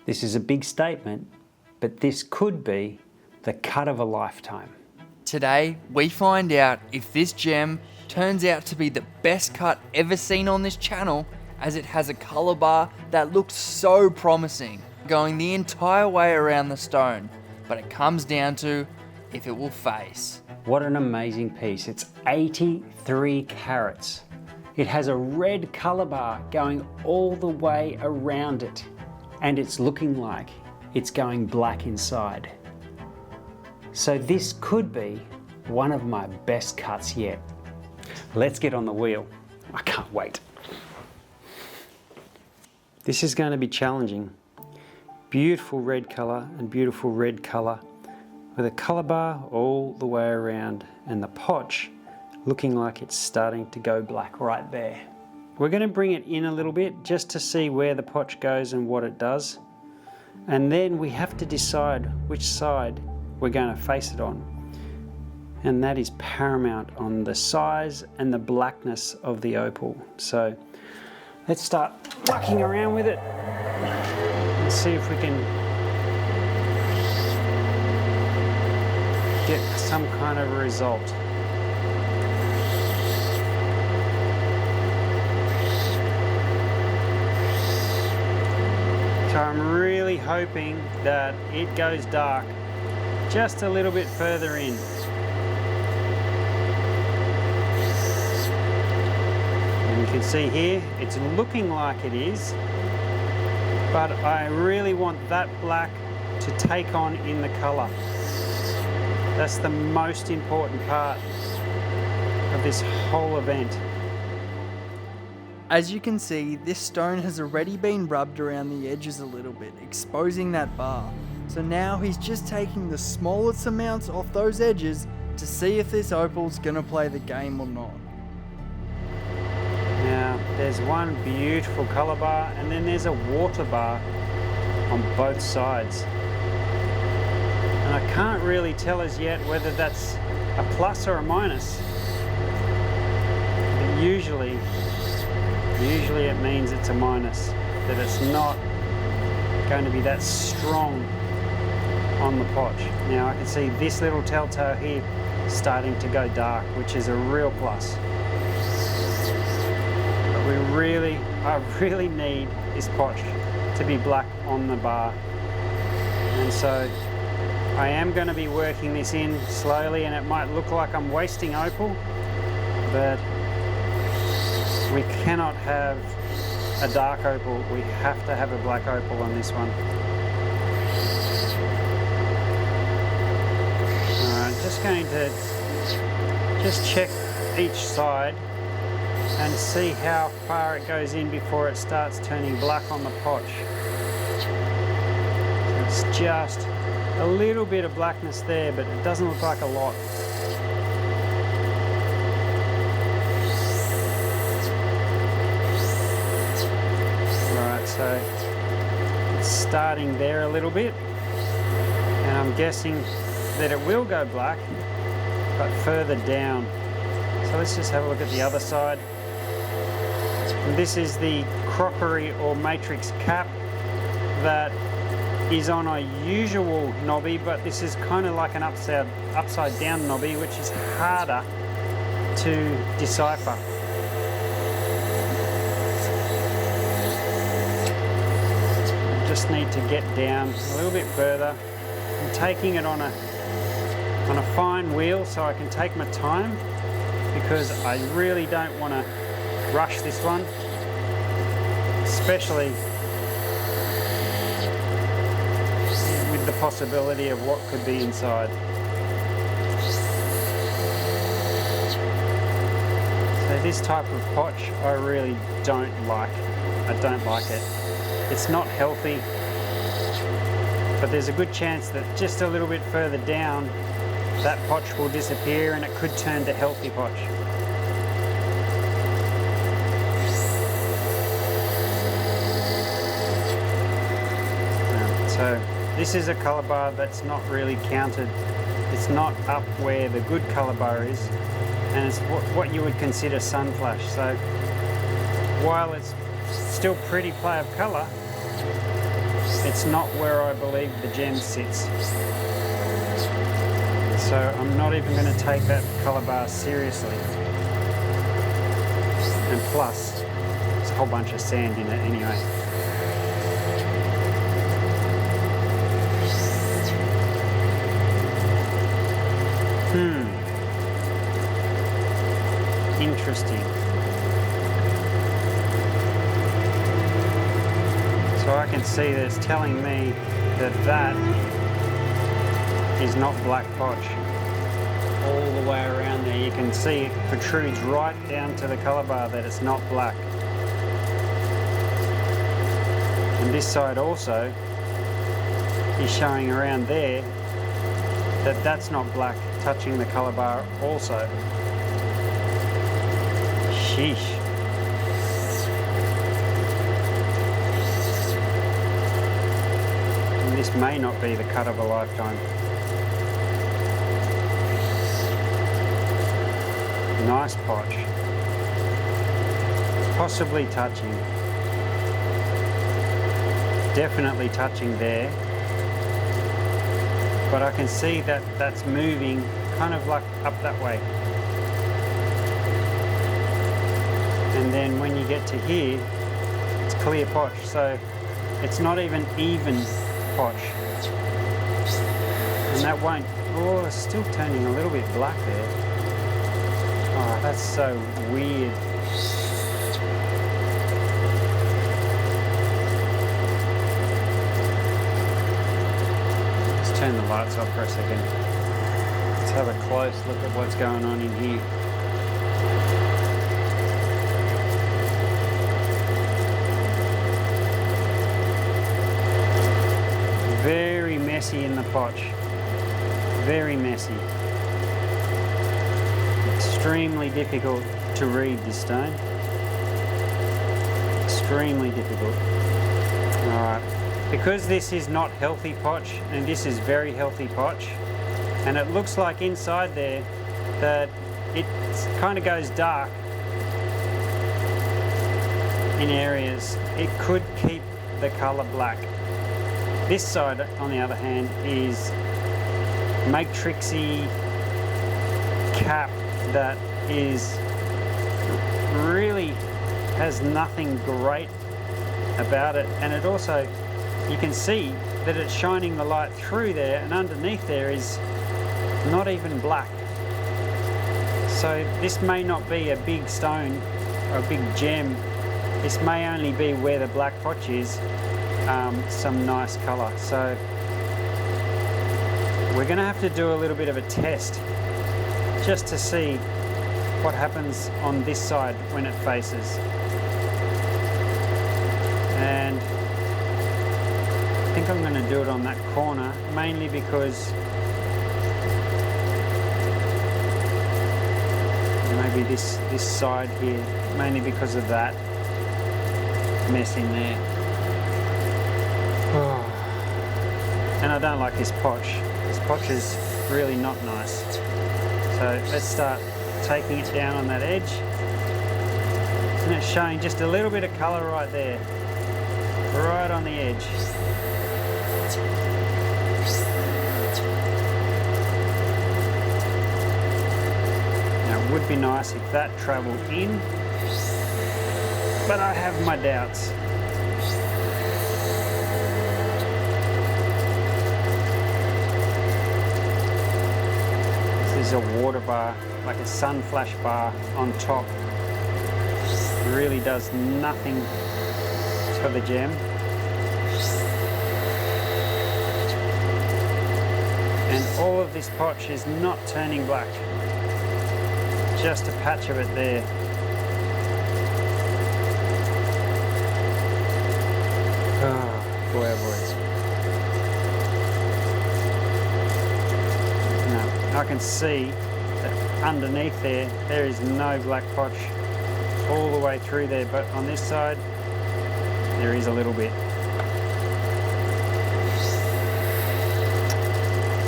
This is a big statement, but this could be the cut of a lifetime. Today, we find out if this gem turns out to be the best cut ever seen on this channel, as it has a colour bar that looks so promising, going the entire way around the stone, but it comes down to if it will face. What an amazing piece. It's 83 carats. It has a red colour bar going all the way around it, and it's looking like it's going black inside. So this could be one of my best cuts yet. Let's get on the wheel. I can't wait. This is going to be challenging. Beautiful red colour and beautiful red colour with a colour bar all the way around, and the potch looking like it's starting to go black right there. We're going to bring it in a little bit just to see where the potch goes and what it does. And then we have to decide which side we're going to face it on. And that is paramount on the size and the blackness of the opal. So let's start mucking around with it and see if we can get some kind of a result. So I'm really hoping that it goes dark just a little bit further in. And you can see here, it's looking like it is, but I really want that black to take on in the colour. That's the most important part of this whole event. As you can see, this stone has already been rubbed around the edges a little bit, exposing that bar. So now he's just taking the smallest amounts off those edges to see if this opal's gonna play the game or not. Now, there's one beautiful colour bar, and then there's a water bar on both sides. And I can't really tell as yet whether that's a plus or a minus. But usually it means it's a minus, that it's not going to be that strong on the potch. Now I can see this little telltale here starting to go dark, which is a real plus. But I really need this potch to be black on the bar. And so I am going to be working this in slowly, and it might look like I'm wasting opal, but we cannot have a dark opal. We have to have a black opal on this one. I'm just going to check each side and see how far it goes in before it starts turning black on the potch. It's just a little bit of blackness there, but it doesn't look like a lot. Right, so it's starting there a little bit, and I'm guessing that it will go black, but further down. So let's just have a look at the other side. And this is the crockery or matrix cap that is on a usual knobby, but this is kind of like an upside down knobby, which is harder to decipher. Just need to get down a little bit further. I'm taking it on a fine wheel so I can take my time, because I really don't want to rush this one, especially with the possibility of what could be inside. So this type of potch I really don't like. I don't like it. It's not healthy, but there's a good chance that just a little bit further down that potch will disappear and it could turn to healthy potch. So this is a colour bar that's not really counted. It's not up where the good colour bar is, and it's what you would consider sun flash. So while it's still pretty play of colour, It's not where I believe the gem sits. So I'm not even going to take that colour bar seriously. And plus, there's a whole bunch of sand in it anyway. Interesting. So I can see that it's telling me that that is not black potch. All the way around there you can see it protrudes right down to the colour bar that it's not black. And this side also is showing around there that that's not black, touching the colour bar also. Sheesh. And this may not be the cut of a lifetime. Nice potch. Possibly touching. Definitely touching there. But I can see that that's moving kind of like up that way. And then when you get to here, it's clear potch. So it's not even potch. And that won't, oh, it's still turning a little bit black there. Oh, that's so weird. Let's turn the lights off for a second. Let's have a close look at what's going on in here. Very messy in the potch. Very messy. Extremely difficult to read this stone. Extremely difficult. Alright, because this is not healthy potch and this is very healthy potch, and it looks like inside there that it kind of goes dark in areas, it could keep the colour black. This side, on the other hand, is matrixy cap that is really has nothing great about it, and it also, you can see that it's shining the light through there, and underneath there is not even black. So this may not be a big stone or a big gem. This may only be where the black potch is, some nice colour. So we're going to have to do a little bit of a test just to see what happens on this side when it faces. And I think I'm going to do it on that corner, mainly because maybe this side here, mainly because of that mess in there. And I don't like this potch. This potch is really not nice. So let's start taking it down on that edge. And it's showing just a little bit of colour right there, right on the edge. Now it would be nice if that travelled in, but I have my doubts. This is a water bar, like a sun flash bar on top. It really does nothing for the gem. And all of this potch is not turning black. Just a patch of it there. Oh, boy, oh boy. I can see that underneath there is no black potch all the way through there, but on this side there is a little bit.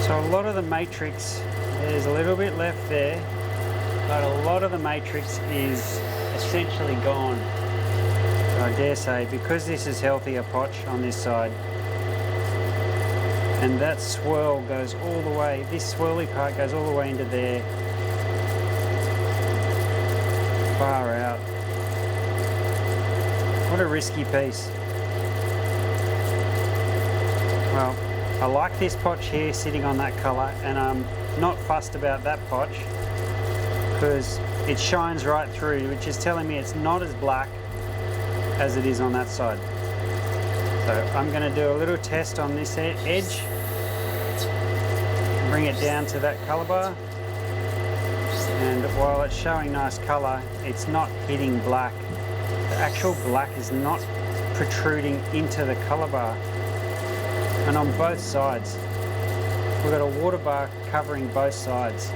So a lot of the matrix, there's a little bit left there, but a lot of the matrix is essentially gone. So I dare say, because this is healthier potch on this side, And that swirl goes all the way, this swirly part goes all the way into there. Far out. What a risky piece. Well, I like this potch here sitting on that colour, and I'm not fussed about that potch because it shines right through, which is telling me it's not as black as it is on that side. So I'm going to do a little test on this edge, bring it down to that colour bar, and while it's showing nice colour, it's not hitting black. The actual black is not protruding into the colour bar. And on both sides, we've got a water bar covering both sides.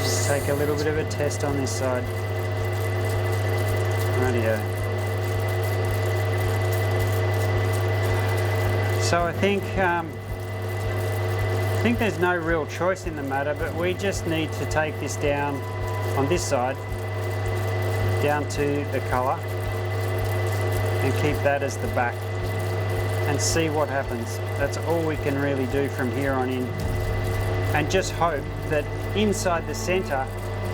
Just take a little bit of a test on this side. Rightio. So I think there's no real choice in the matter, but we just need to take this down on this side, down to the colour, and keep that as the back and see what happens. That's all we can really do from here on in, and just hope that inside the centre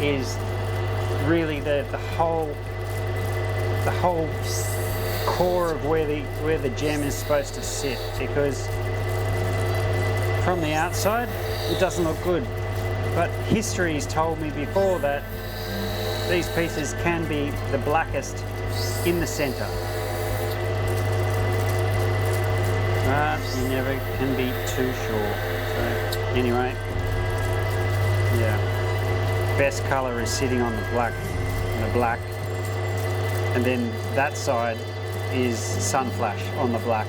is really the whole core of where the gem is supposed to sit, because from the outside it doesn't look good, but history has told me before that these pieces can be the blackest in the centre. But you never can be too sure. So anyway, yeah, best colour is sitting on the black, and then that side is Sunflash on the black.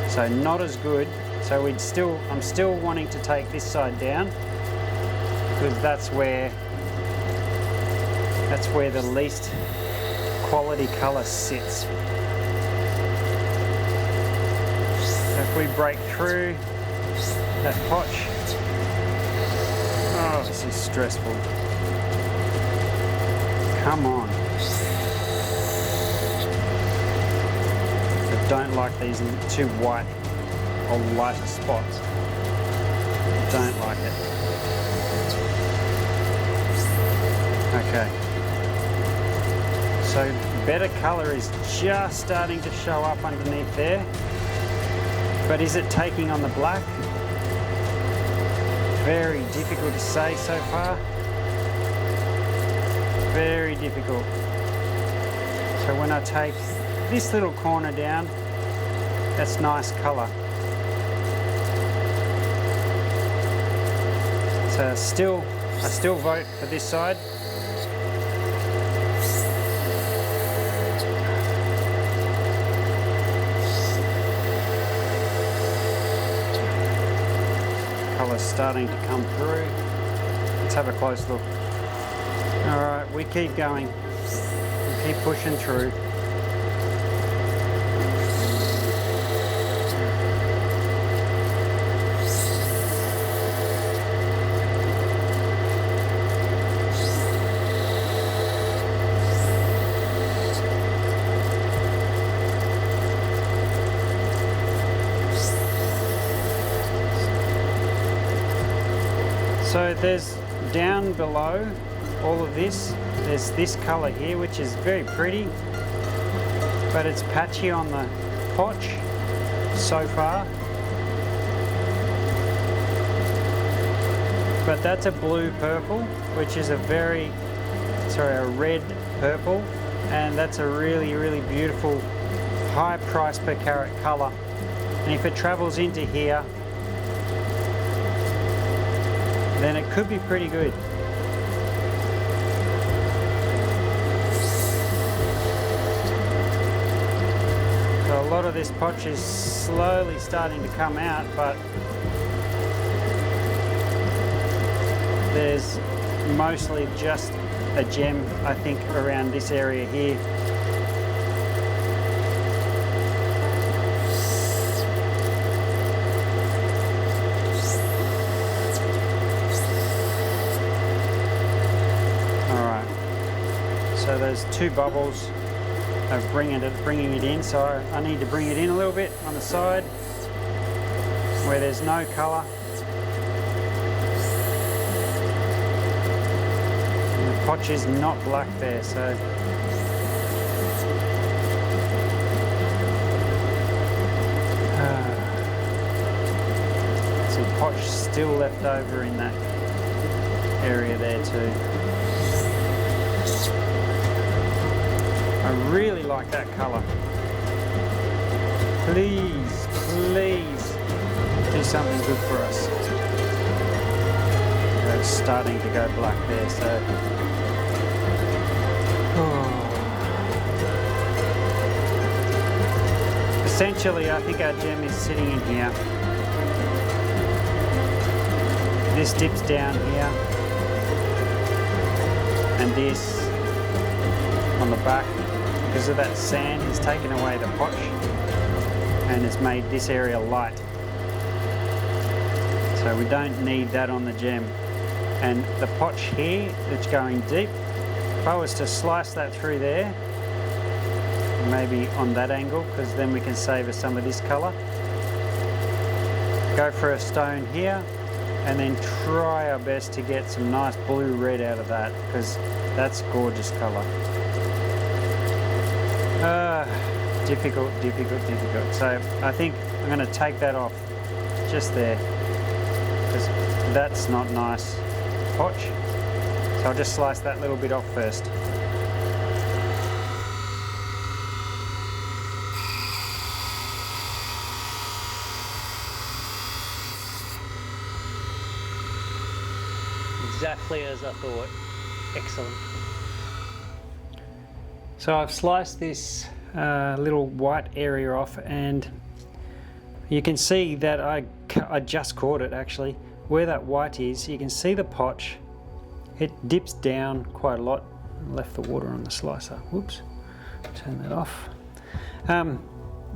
So not as good. So I'm still wanting to take this side down, because that's where the least quality colour sits. If we break through that potch, oh, this is stressful. Come on. I don't like these too white or lighter spots. I don't like it. Okay. So better colour is just starting to show up underneath there. But is it taking on the black? Very difficult to say so far. Very difficult. So when I take this little corner down, that's nice colour. So I still vote for this side. Colour's starting to come through. Let's have a close look. All right, we keep going. We keep pushing through. So there's down below all of this, there's this colour here which is very pretty, but it's patchy on the potch so far. But that's a blue purple, which is a red purple, and that's a really, really beautiful high price per carat colour. And if it travels into here, then it could be pretty good. So a lot of this potch is slowly starting to come out, but there's mostly just a gem, I think, around this area here. So there's two bubbles of bringing it in. So I need to bring it in a little bit on the side where there's no colour. And the potch is not black there, so some potch still left over in that area there too. I really like that colour. Please, please do something good for us. It's starting to go black there, so. Essentially, I think our gem is sitting in here. This dips down here, and this on the back, because of that sand, has taken away the potch and has made this area light. So we don't need that on the gem. And the potch here that's going deep, if I was to slice that through there, maybe on that angle, because then we can save us some of this colour. Go for a stone here, and then try our best to get some nice blue red out of that, because that's gorgeous colour. Difficult. So I think I'm going to take that off just there, because that's not nice potch. So I'll just slice that little bit off first. Exactly as I thought. Excellent. So I've sliced this little white area off, and you can see that I just caught it actually. Where that white is, you can see the potch. It dips down quite a lot. Left the water on the slicer. Whoops. Turn that off.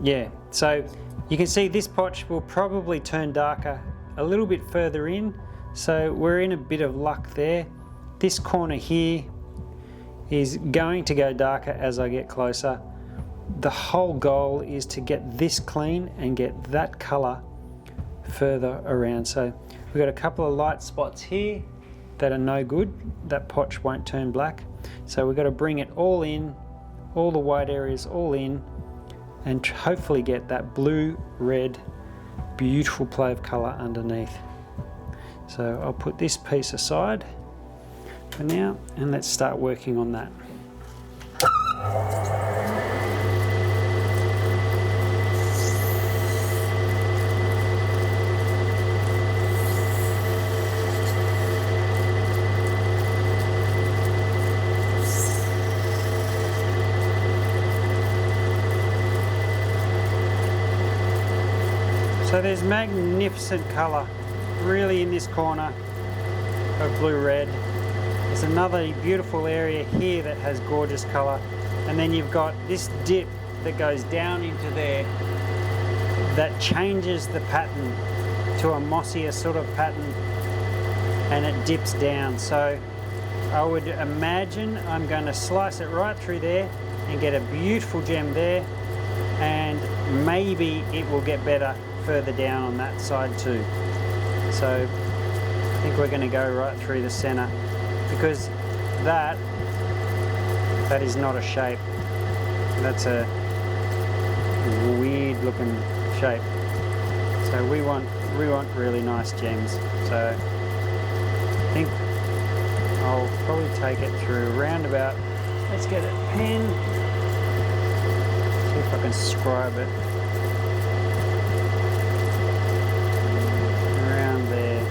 Yeah, so you can see this potch will probably turn darker a little bit further in. So we're in a bit of luck there. This corner here is going to go darker as I get closer. The whole goal is to get this clean and get that colour further around. So we've got a couple of light spots here that are no good. That potch won't turn black. So we've got to bring it all in, all the white areas all in, and hopefully get that blue, red, beautiful play of colour underneath. So I'll put this piece aside for now, and let's start working on that. So there's magnificent colour really in this corner of blue-red. There's another beautiful area here that has gorgeous colour, and then you've got this dip that goes down into there that changes the pattern to a mossier sort of pattern, and it dips down. So I would imagine I'm going to slice it right through there and get a beautiful gem there, and maybe it will get better further down on that side too. So I think we're going to go right through the center, because that is not a shape. That's a weird looking shape. So we want really nice gems. So I think I'll probably take it through around about, let's get a pen, see if I can scribe it. Around there.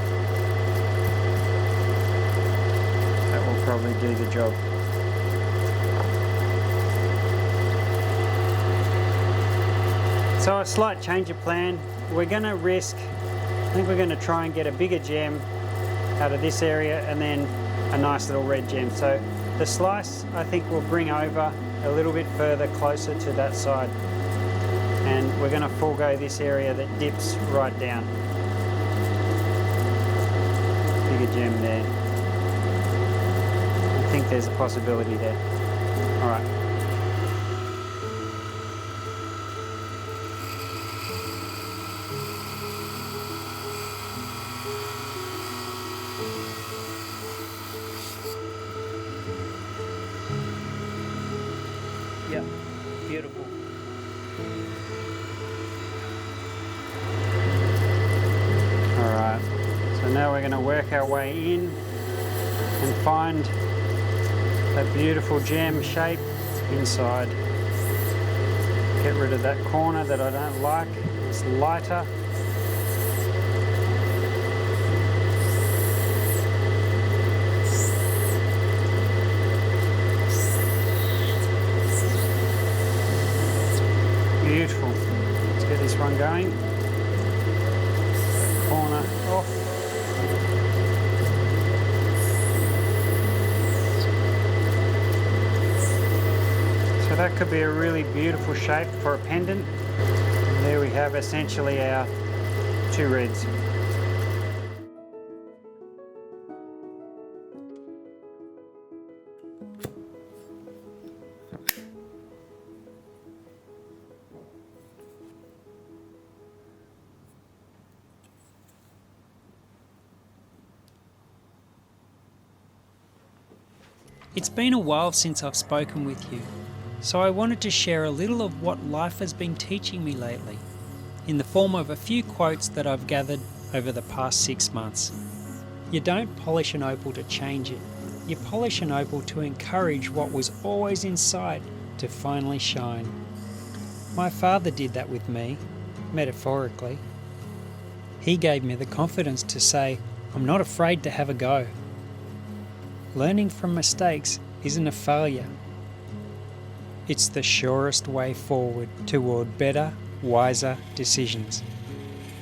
That will probably do the job. So a slight change of plan. We're going to risk, I think we're going to try and get a bigger gem out of this area, and then a nice little red gem. So the slice, I think, will bring over a little bit further closer to that side, and we're going to forego this area that dips right down. Bigger gem there. I think there's a possibility there. All right. Alright, so now we're going to work our way in and find that beautiful gem shape inside. Get rid of that corner that I don't like. It's lighter. Beautiful. Let's get this one going. Corner off. So that could be a really beautiful shape for a pendant. And there we have essentially our two reds. It's been a while since I've spoken with you, so I wanted to share a little of what life has been teaching me lately, in the form of a few quotes that I've gathered over the past 6 months. You don't polish an opal to change it, you polish an opal to encourage what was always inside to finally shine. My father did that with me, metaphorically. He gave me the confidence to say, I'm not afraid to have a go. Learning from mistakes isn't a failure. It's the surest way forward toward better, wiser decisions.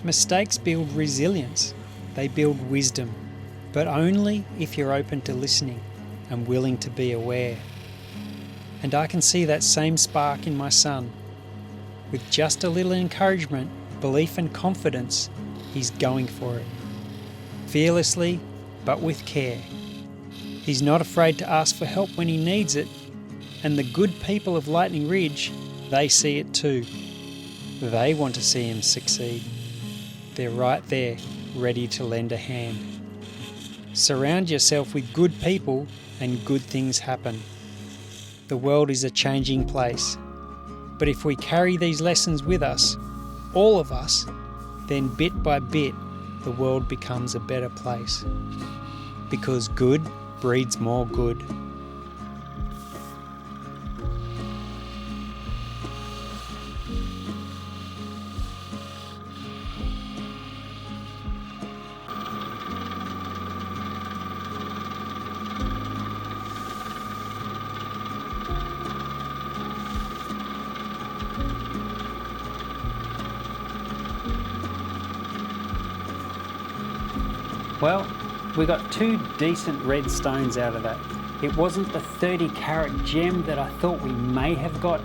Mistakes build resilience, they build wisdom, but only if you're open to listening and willing to be aware. And I can see that same spark in my son. With just a little encouragement, belief and confidence, he's going for it. Fearlessly, but with care. He's not afraid to ask for help when he needs it, and the good people of Lightning Ridge, they see it too. They want to see him succeed. They're right there, ready to lend a hand. Surround yourself with good people and good things happen. The world is a changing place, but if we carry these lessons with us, all of us, then bit by bit, the world becomes a better place. Because good breeds more good. Well, we got 2 decent red stones out of that. It wasn't the 30-carat gem that I thought we may have got,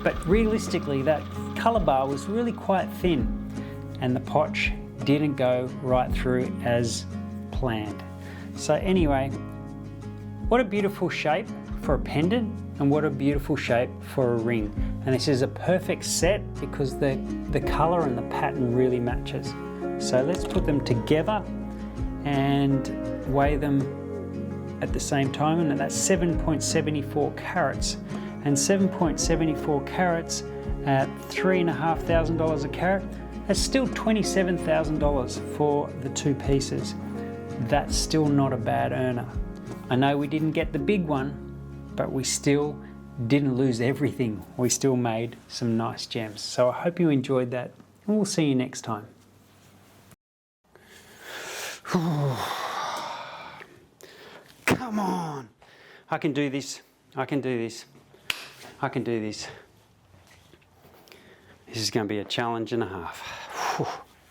but realistically that colour bar was really quite thin and the potch didn't go right through as planned. So anyway, what a beautiful shape for a pendant and what a beautiful shape for a ring. And this is a perfect set because the colour and the pattern really matches. So let's put them together and weigh them at the same time, and that's 7.74 carats. And 7.74 carats at $3,500 a carat, that's still $27,000 for the 2 pieces. That's still not a bad earner. I know we didn't get the big one, but we still didn't lose everything. We still made some nice gems. So I hope you enjoyed that, and we'll see you next time. Come on! I can do this. I can do this. I can do this. This is going to be a challenge and a half.